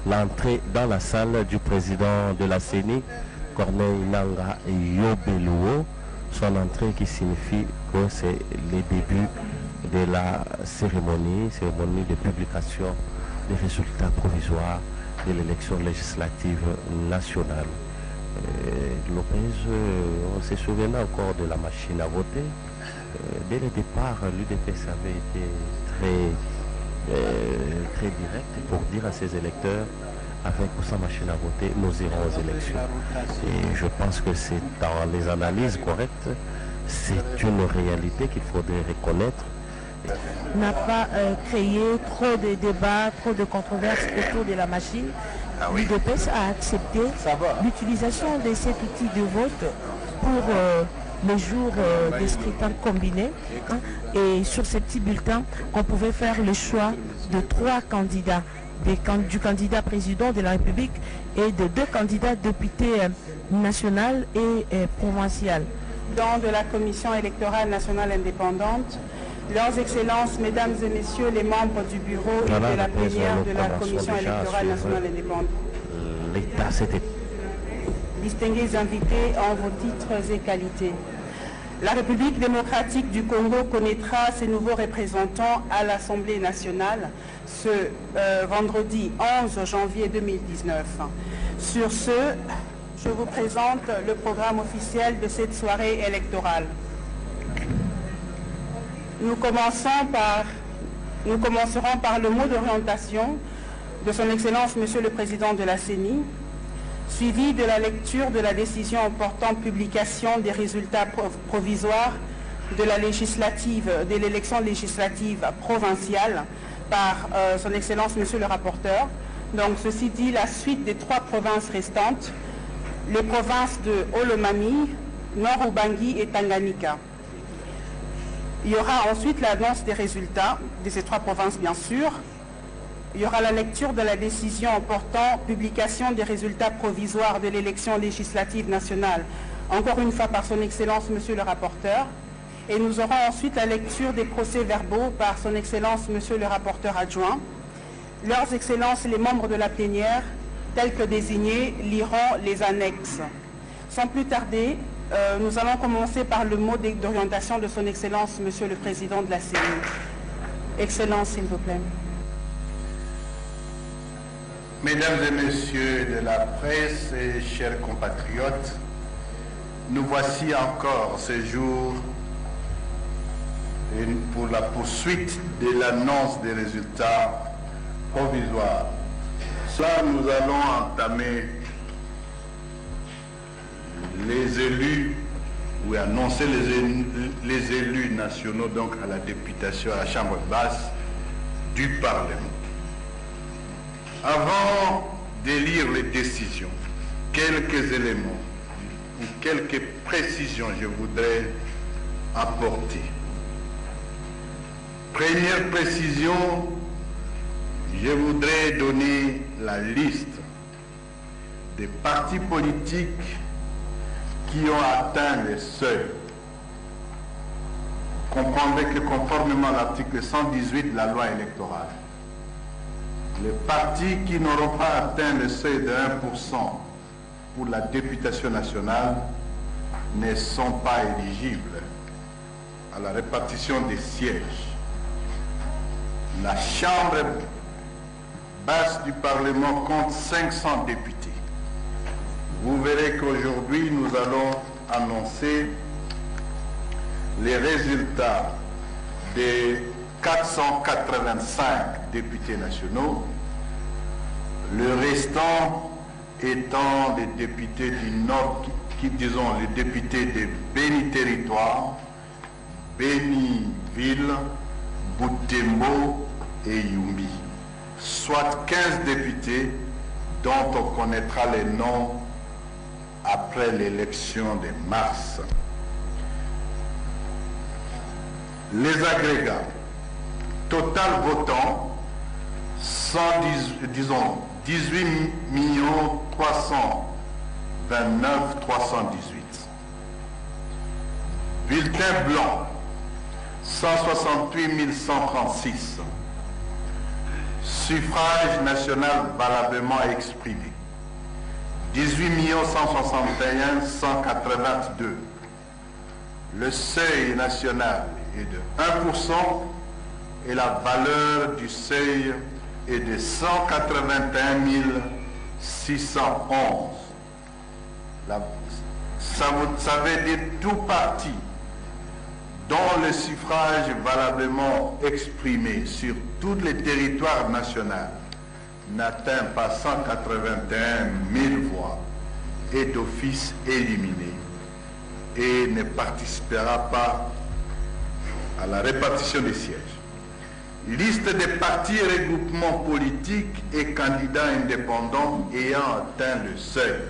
l'entrée dans la salle du président de la CENI, Corneille Nangaa Yobeluo, son entrée qui signifie que c'est le début de la cérémonie de publication des résultats provisoires de l'élection législative nationale. Lopez, on se souvient encore de la machine à voter. Dès le départ, l'UDPS avait été très direct pour dire à ses électeurs, avec ou sans machine à voter, nous irons aux élections. Et je pense que c'est dans les analyses correctes, c'est une réalité qu'il faudrait reconnaître. N'a pas créé trop de débats, trop de controverses autour de la machine. L'UDPS a accepté l'utilisation de cet outil de vote pour les jours des scrutins combinés. Et sur ces petits bulletins, on pouvait faire le choix de 3 candidats, du candidat président de la République et de 2 candidats députés nationaux et provinciaux. Dans de la Commission électorale nationale indépendante, Leurs Excellences, Mesdames et Messieurs les membres du bureau et de la plénière de la Commission électorale nationale indépendante. L'État s'était... Distingués invités en vos titres et qualités. La République démocratique du Congo connaîtra ses nouveaux représentants à l'Assemblée nationale ce vendredi 11 janvier 2019. Sur ce, je vous présente le programme officiel de cette soirée électorale. Nous commencerons par le mot d'orientation de son Excellence Monsieur le Président de la CENI, suivi de la lecture de la décision portant publication des résultats provisoires de l'élection législative provinciale par son Excellence Monsieur le rapporteur. Donc ceci dit, la suite des 3 provinces restantes, les provinces de Olomami, Nord-Ubangi et Tanganyika. Il y aura ensuite l'annonce des résultats de ces 3 provinces, bien sûr. Il y aura la lecture de la décision portant publication des résultats provisoires de l'élection législative nationale, encore une fois par son Excellence Monsieur le rapporteur. Et nous aurons ensuite la lecture des procès-verbaux par son Excellence Monsieur le rapporteur adjoint. Leurs Excellences, les membres de la plénière, tels que désignés, liront les annexes. Sans plus tarder, nous allons commencer par le mot d'orientation de son Excellence Monsieur le Président de la CENI. Excellence, s'il vous plaît. Mesdames et Messieurs de la presse et chers compatriotes, nous voici encore ce jour pour la poursuite de l'annonce des résultats provisoires. Là, nous allons entamer les élus, ou annoncer les élus nationaux donc à la députation, à la Chambre basse du Parlement. Avant de lire les décisions, quelques éléments ou quelques précisions je voudrais apporter. Première précision, je voudrais donner la liste des partis politiques qui ont atteint les seuils. Comprendrez que conformément à l'article 118 de la loi électorale, les partis qui n'auront pas atteint le seuil de 1% pour la députation nationale ne sont pas éligibles à la répartition des sièges. La Chambre basse du Parlement compte 500 députés. Vous verrez qu'aujourd'hui, nous allons annoncer les résultats des 485 députés nationaux, le restant étant les députés du Nord, disons les députés de Béni Territoire, Béni Ville, Butembo et Yumbi, soit 15 députés dont on connaîtra les noms après l'élection de mars. Les agrégats, total votant, 18 329 318. Bulletin blanc, 168 136. Suffrage national valablement exprimé. 18 161 182. Le seuil national est de 1% et la valeur du seuil est de 181 611. Ça veut dire tout parti dont le suffrage valablement exprimé sur tous les territoires nationaux n'atteint pas 181 000 voix est d'office éliminé et ne participera pas à la répartition des sièges. Liste des partis et regroupements politiques et candidats indépendants ayant atteint le seuil.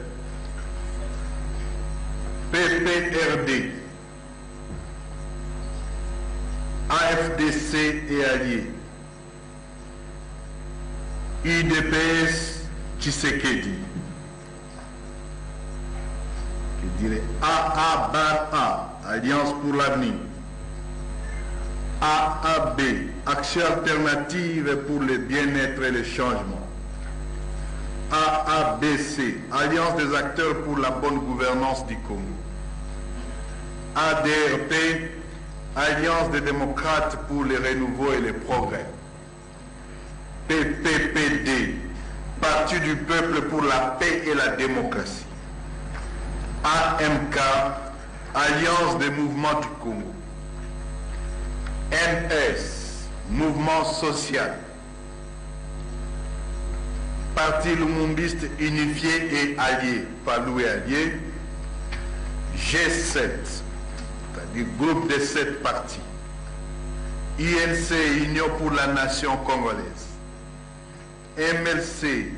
PPRD, AFDC et alliés, UDPS Tshisekedi, je dirais AA-A, Alliance pour l'avenir, AAB, Action alternative pour le bien-être et le changement, AABC, Alliance des acteurs pour la bonne gouvernance du Congo, ADRP, Alliance des démocrates pour le renouveau et le progrès, PPPD, Parti du peuple pour la paix et la démocratie, AMK, Alliance des mouvements du Congo, NS, Mouvement social, Parti lumumbiste unifié et allié, Palou et allié, G7, c'est-à-dire groupe de 7 partis, INC, Union pour la nation congolaise, MLC,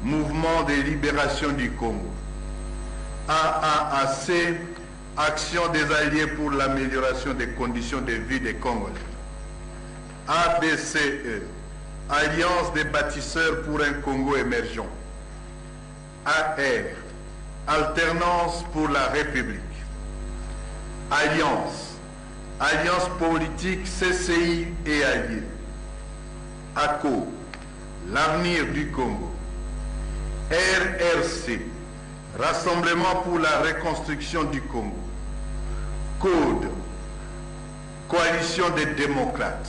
Mouvement de libération du Congo, AAAC, Action des alliés pour l'amélioration des conditions de vie des Congolais, ADCE, Alliance des bâtisseurs pour un Congo émergent, AR, Alternance pour la République, Alliance, Alliance politique CCI et alliés, ACO, l'avenir du Congo, RRC, Rassemblement pour la reconstruction du Congo, CODE, Coalition des démocrates,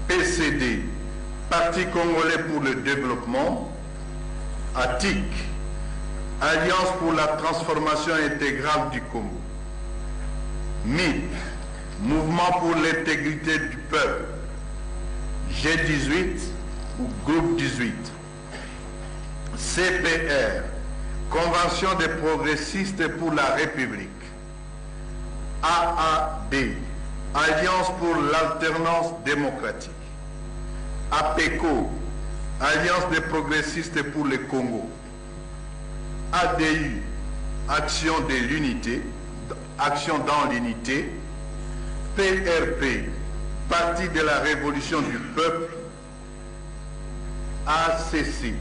PCD, Parti congolais pour le développement, ATIC, Alliance pour la transformation intégrale du Congo, MIP, Mouvement pour l'intégrité du peuple, G18 ou Groupe 18, CPR, Convention des progressistes pour la République, AAD, Alliance pour l'alternance démocratique, APECO, Alliance des progressistes pour le Congo, ADU, Action de l'unité, Action dans l'unité, PRP, Parti de la révolution du peuple, ACC,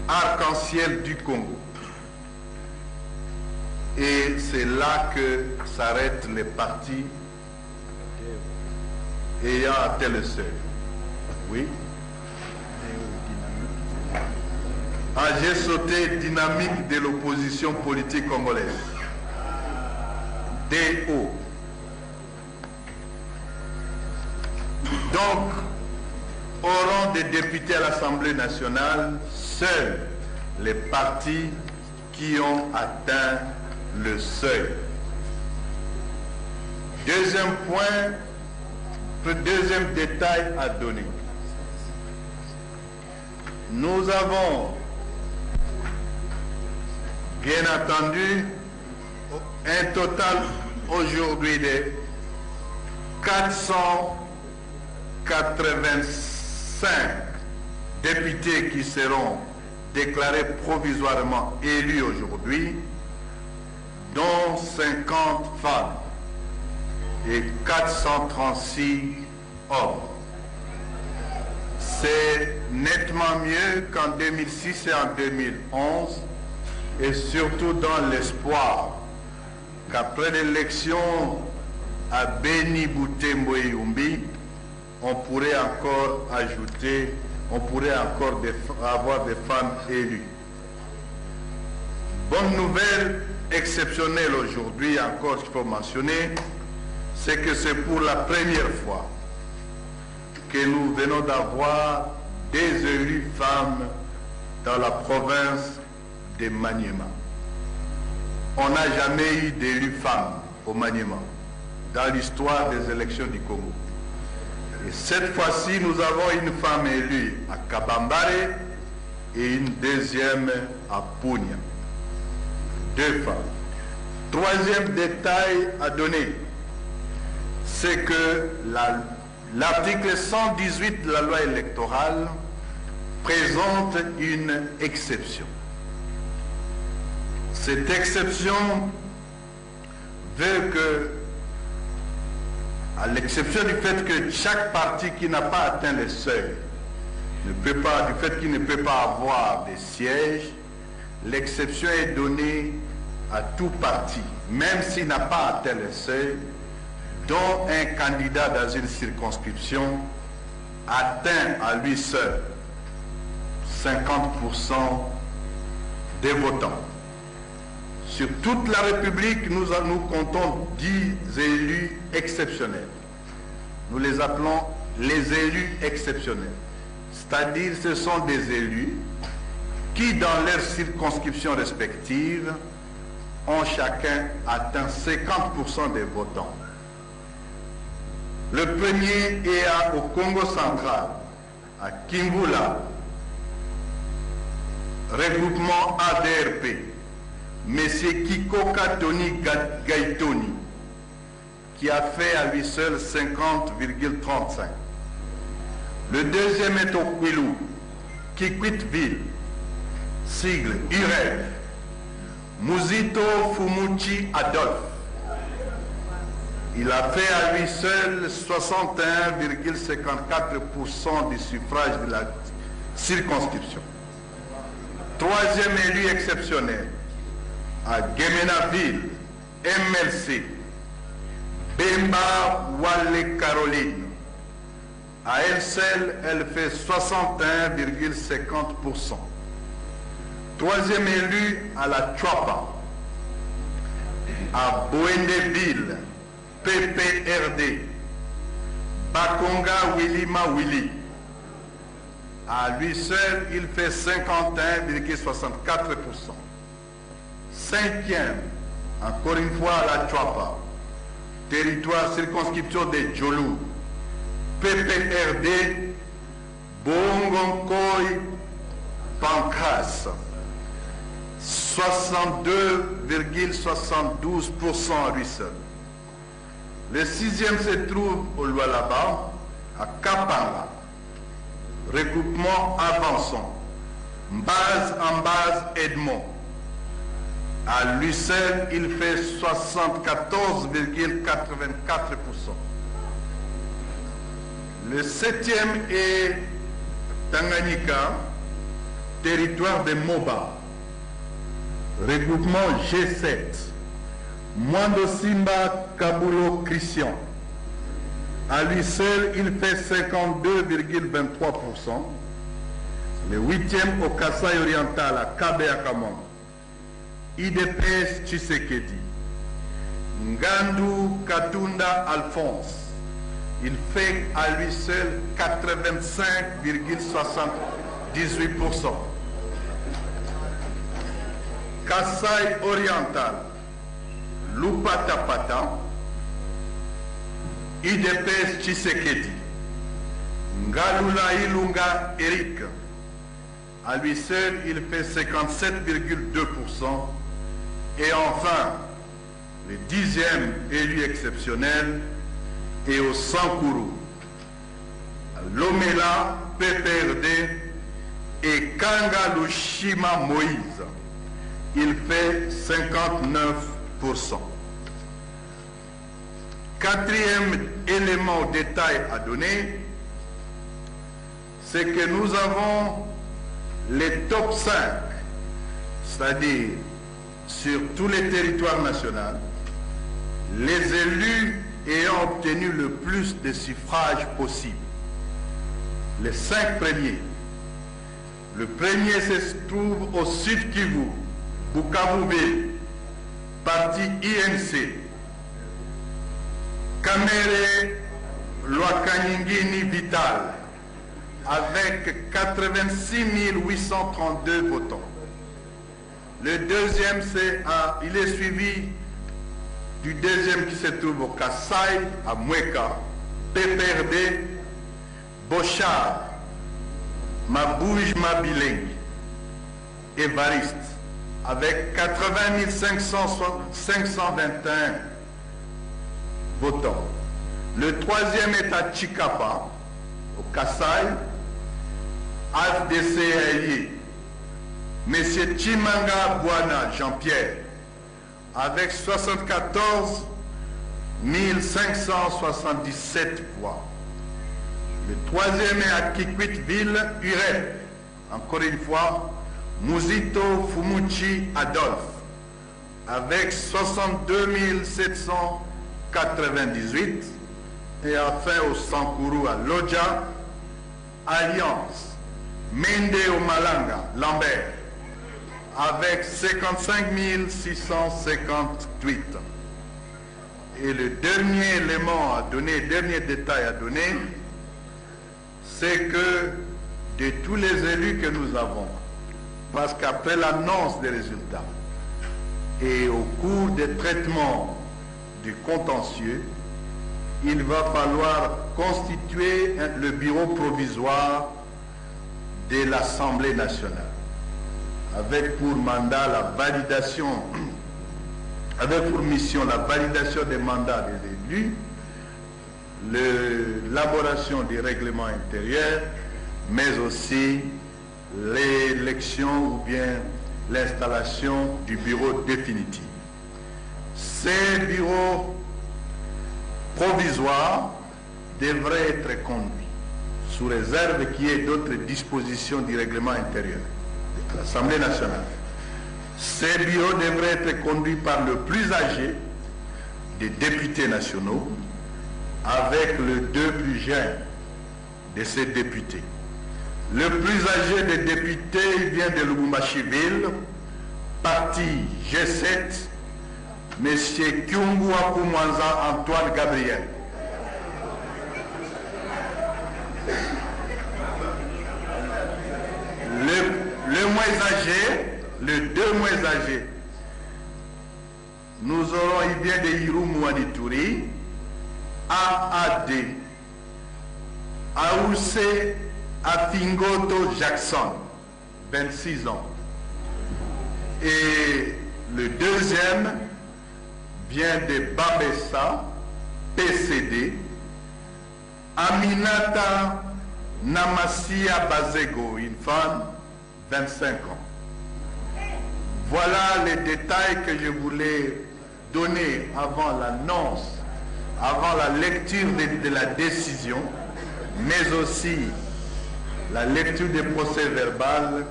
Arc-en-ciel du Congo. Et c'est là que s'arrêtent les partis ayant atteint le seuil. Oui. J'ai sauté dynamique de l'opposition politique congolaise. DO. Donc, au rang des députés à l'Assemblée nationale, seuls les partis qui ont atteint le seuil. Deuxième point, deuxième détail à donner. Nous avons, bien entendu, un total aujourd'hui de 485 députés qui seront déclarés provisoirement élus aujourd'hui, dont 50 femmes et 436 hommes. C'est nettement mieux qu'en 2006 et en 2011, et surtout dans l'espoir qu'après l'élection à Beni Butembo et Yumbi, on pourrait encore ajouter, on pourrait encore avoir des femmes élues. Bonne nouvelle exceptionnelle aujourd'hui, encore qu'il faut mentionner, c'est que c'est pour la première fois que nous venons d'avoir des élues femmes dans la province de Maniema. On n'a jamais eu d'élus femmes au Maniema dans l'histoire des élections du Congo. Et cette fois-ci, nous avons une femme élue à Kabambare et une deuxième à Punya. 2 femmes. Troisième détail à donner, c'est que l'article 118 de la loi électorale présente une exception. Cette exception veut que, à l'exception du fait que chaque parti qui n'a pas atteint les seuils du fait qu'il ne peut pas avoir des sièges, l'exception est donnée à tout parti, même s'il n'a pas atteint les seuils, dont un candidat dans une circonscription atteint à lui seul 50% des votants. Sur toute la République, nous comptons 10 élus exceptionnels. Nous les appelons les élus exceptionnels. C'est-à-dire ce sont des élus qui, dans leurs circonscriptions respectives, ont chacun atteint 50% des votants. Le premier est au Congo central, à Kimbula, regroupement ADRP, M. Kikoka Tony Gaitoni, qui a fait à lui seul 50,35. Le deuxième est au Kwilu, Kikwitville, sigle UREF, Muzito Fumuchi Adolphe. Il a fait à lui seul 61,54% du suffrage de la circonscription. Troisième élu exceptionnel, à Gemenaville, MLC, Bemba Wale Caroline. À elle seule, elle fait 61,50%. Troisième élu à la Chouapa, à Boendeville, PPRD, Bakonga Willima Willy. À lui seul, il fait 51,64%. Cinquième, encore une fois à la Chouapa, territoire circonscription de Djolou, PPRD, Bongonkoi Pancras, 62,72% à lui seul. Le sixième se trouve au Lualaba, à Kapanga, regroupement avançant, Mbaz Edmond. À lui seul, il fait 74,84%. Le septième est Tanganyika, territoire de Moba, regroupement G7, Mwando Simba Kabulo Christian. À lui seul, il fait 52,23%. Le huitième au Kasaï oriental, à Kabeakamon, IDPS Tshisekedi, Ngandu Katunda Alphonse. Il fait à lui seul 85,78%. Kasaï oriental, Lupatapata, IDPS Tshisekedi, Ngalula Ilunga Eric. À lui seul, il fait 57,2%. Et enfin, le dixième élu exceptionnel est au Sankuru, Lomela, PPRD et Kanga Lushima Moïse. Il fait 59%. Quatrième élément au détail à donner, c'est que nous avons les top 5, c'est-à-dire sur tous les territoires nationaux, les élus ayant obtenu le plus de suffrages possible. Les 5 premiers Le premier se trouve au Sud Kivu, Bukavu-Ville, parti INC. Kamere Lwakanyingini Vital, avec 86 832 votants. Le deuxième, il est suivi du deuxième qui se trouve au Kassai, à Mweka, PPRD, Bochard, Mabouj Mabileng, Évariste, avec 80 521 votants. Le troisième est à Chikapa, au Kassai, AFDC M. Chimanga Bouana Jean-Pierre, avec 74 577 voix. Le troisième est à Kikwit-Ville, Urep, encore une fois, Muzito Fumuchi Adolphe, avec 62 798. Et enfin au Sankourou à Lodja, Alliance, Mende au Malanga, Lambert, avec 55 658. Et le dernier élément à donner, dernier détail à donner, c'est que de tous les élus que nous avons, parce qu'après l'annonce des résultats et au cours des traitements du contentieux, il va falloir constituer le bureau provisoire de l'Assemblée nationale, avec pour mandat la validation, avec pour mission la validation des mandats des élus, l'élaboration des règlements intérieurs, mais aussi l'élection ou bien l'installation du bureau définitif. Ces bureaux provisoires devraient être conduits, sous réserve qu'il y ait d'autres dispositions du règlement intérieur de l'Assemblée nationale. Ces bureaux devraient être conduits par le plus âgé des députés nationaux, avec le deux plus jeunes de ces députés. Le plus âgé des députés, il vient de Lubumbashi-Ville, parti G7, M. Kyungu Akumwanza Antoine Gabriel. Le moins âgé, le deux moins âgés, nous aurons, il vient de Irumu Anituri, AAD, Aouse Afingoto Jackson, 26 ans. Et le deuxième vient de Babessa, PCD, Aminata Namasia Bazego, une femme, 25 ans. Voilà les détails que je voulais donner avant l'annonce, avant la lecture de la décision, mais aussi la lecture des procès verbal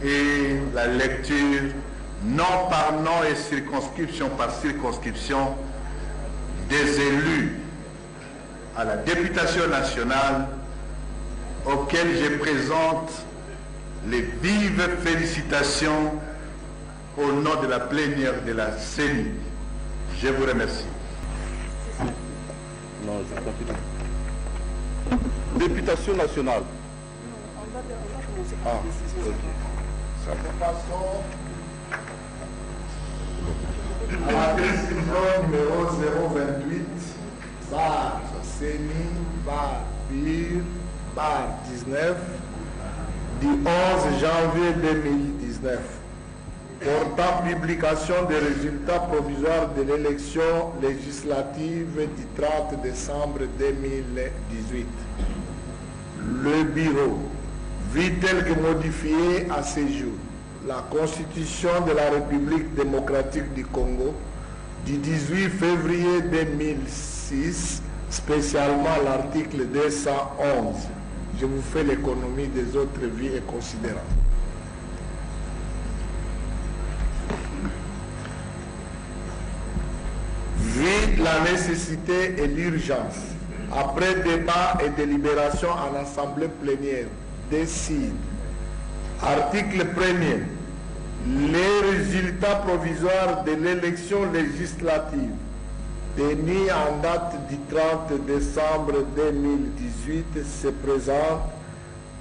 et la lecture nom par nom et circonscription par circonscription des élus à la députation nationale auxquels je présente les vives félicitations au nom de la plénière de la CENI. Je vous remercie. Non, je continue. Députation nationale. Ah, ok. Passons à la décision numéro 028, bar CENI, bar BIR, bar 19, du 11 janvier 2019, portant publication des résultats provisoires de l'élection législative du 30 décembre 2018. Le bureau vit tel que modifié à ce jour la Constitution de la République démocratique du Congo du 18 février 2006, spécialement l'article 211. Je vous fais l'économie des autres vies et considérants. Vu la nécessité et l'urgence, après débat et délibération en assemblée plénière, décide Article 1er. Les résultats provisoires de l'élection législative tenue en date du 30 décembre 2018 se présentent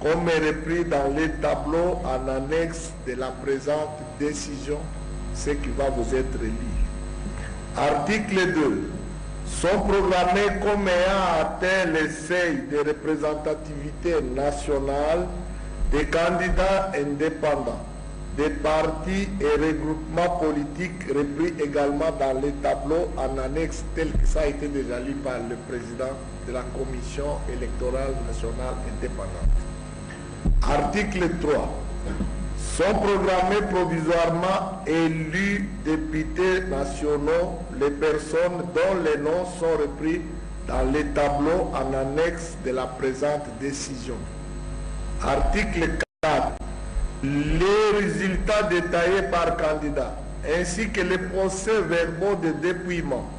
comme repris dans les tableaux en annexe de la présente décision, ce qui va vous être lu. Article 2. Sont programmés comme ayant atteint les seuils de représentativité nationale des candidats indépendants, des partis et regroupements politiques repris également dans les tableaux en annexe tel que ça a été déjà lu par le président de la Commission électorale nationale indépendante. Article 3. Sont programmés provisoirement élus députés nationaux les personnes dont les noms sont repris dans les tableaux en annexe de la présente décision. Article 4. Les résultats détaillés par candidat ainsi que les procès-verbaux de dépouillement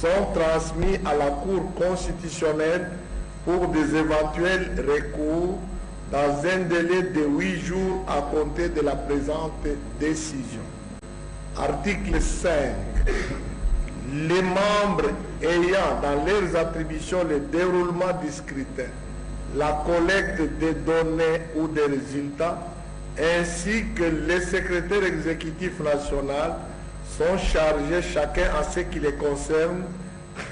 sont transmis à la Cour constitutionnelle pour des éventuels recours dans un délai de 8 jours à compter de la présente décision. Article 5. Les membres ayant dans leurs attributions le déroulement du scrutin, la collecte des données ou des résultats, ainsi que les secrétaires exécutifs nationaux sont chargés chacun à ce qui les concerne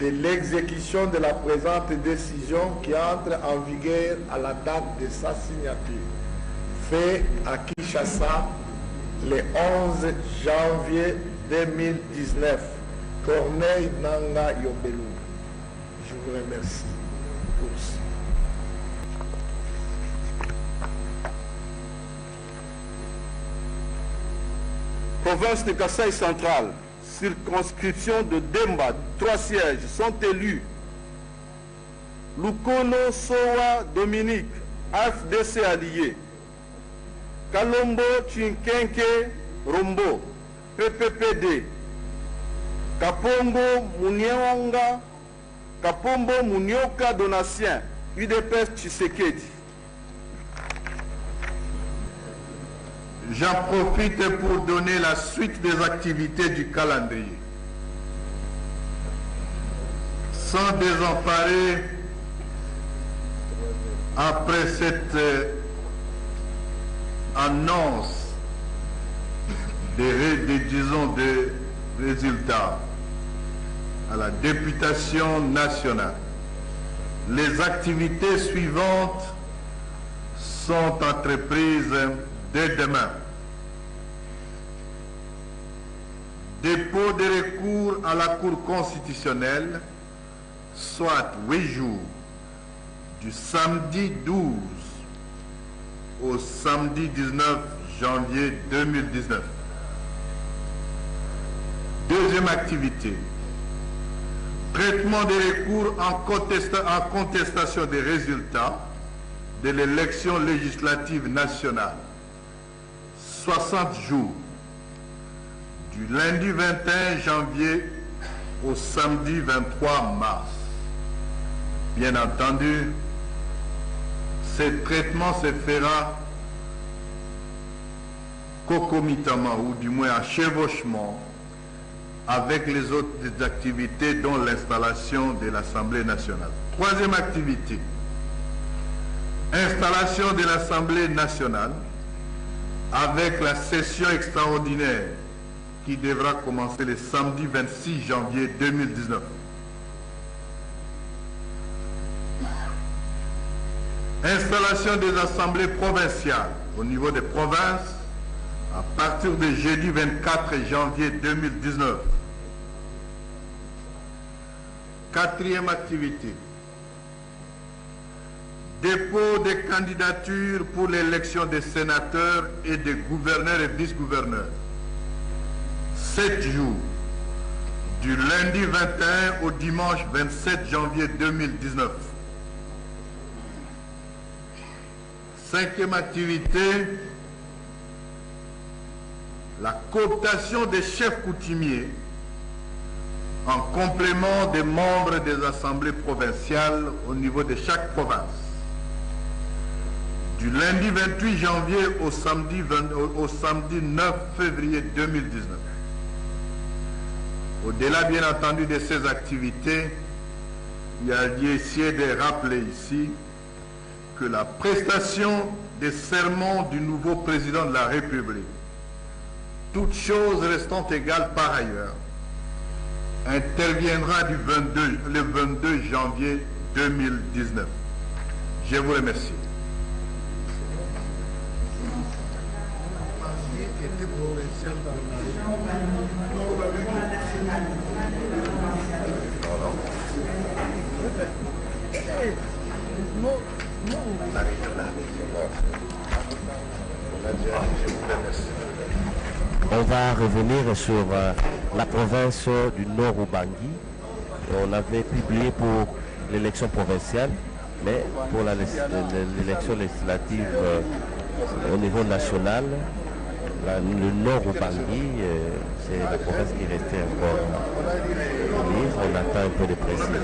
de l'exécution de la présente décision qui entre en vigueur à la date de sa signature. Fait à Kinshasa le 11 janvier 2019. Corneille Nangaa Yobelou. Je vous remercie tous. Province de Kasaï centrale, circonscription de Demba, 3 sièges sont élus. Lukono Sowa Dominique, AFDC allié. Kalombo Chinkenke Rombo, PPPD. Kapongo Muniaonga, Kapombo Munioka Donatien, UDPS Tshisekedi. J'en profite pour donner la suite des activités du calendrier. Sans désemparer, après cette annonce des résultats à la députation nationale, les activités suivantes sont entreprises dès demain. Dépôt de recours à la Cour constitutionnelle, soit 8 jours, du samedi 12 au samedi 19 janvier 2019. Deuxième activité, traitement des recours en contestation des résultats de l'élection législative nationale. 60 jours, du lundi 21 janvier au samedi 23 mars. Bien entendu, ce traitement se fera concomitamment, ou du moins en chevauchement, avec les autres activités, dont l'installation de l'Assemblée nationale. Troisième activité, installation de l'Assemblée nationale, avec la session extraordinaire qui devra commencer le samedi 26 janvier 2019. Installation des assemblées provinciales au niveau des provinces à partir de jeudi 24 janvier 2019. Quatrième activité, dépôt des candidatures pour l'élection des sénateurs et des gouverneurs et vice-gouverneurs. 7 jours, du lundi 21 au dimanche 27 janvier 2019. Cinquième activité, la cooptation des chefs coutumiers en complément des membres des assemblées provinciales au niveau de chaque province. du lundi 28 janvier au samedi 9 février 2019. Au-delà, bien entendu, de ces activités, il y a lieu de rappeler ici que la prestation des sermons du nouveau président de la République, toutes choses restant égales par ailleurs, interviendra le 22 janvier 2019. Je vous remercie. On va revenir sur la province du Nord Ubangi. On avait publié pour l'élection provinciale, mais pour l'élection législative au niveau national, le Nord Ubangi, c'est la province qui restait encore libre. On attend un peu de précision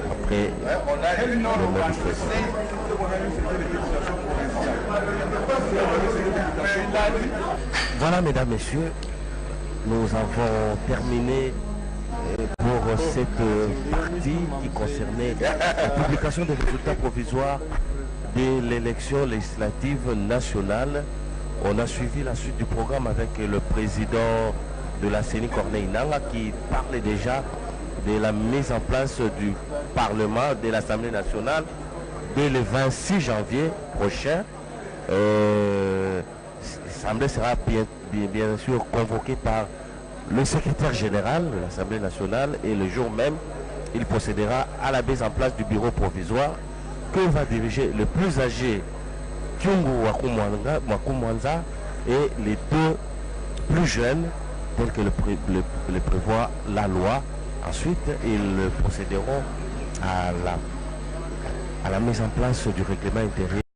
après le mot du président. Voilà, mesdames, messieurs, nous avons terminé pour cette partie qui concernait la publication des résultats provisoires de l'élection législative nationale. On a suivi la suite du programme avec le président de la CENI, Corneille Nangaa, qui parle déjà de la mise en place du Parlement, de l'Assemblée nationale, dès le 26 janvier prochain. L'Assemblée sera bien sûr convoquée par le secrétaire général de l'Assemblée nationale et le jour même, il procédera à la mise en place du bureau provisoire que va diriger le plus âgé, Kyungu Wakumwanza, et les deux plus jeunes, tels que le prévoit la loi. Ensuite, ils procéderont à la mise en place du règlement intérieur.